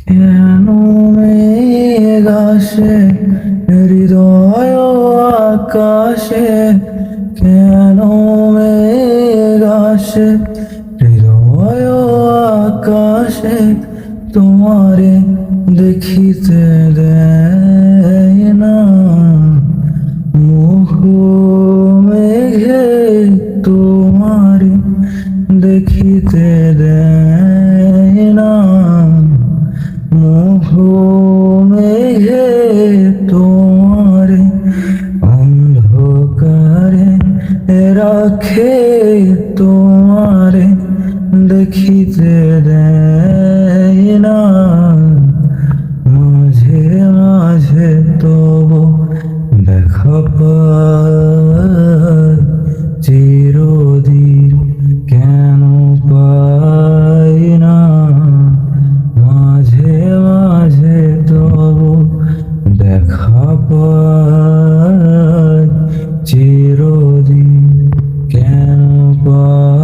কেন মেঘ আসে হৃদয় আকাশে, কেন মেঘ আসে হৃদয় আকাশে, তোমারে দেখিতে দেয় না মুখ মেঘে, তোমারে দেখিতে দেয় না মুখ মেঘে, তোমারে অন্ধকারে রাখে, তোমারে দেখিতে দেয় না মাঝে মাঝে তবু দেখা পায়, চিরদিন কেন পাই না মাঝে মাঝে তবু দেখা পায়, চিরদিন কেন পাই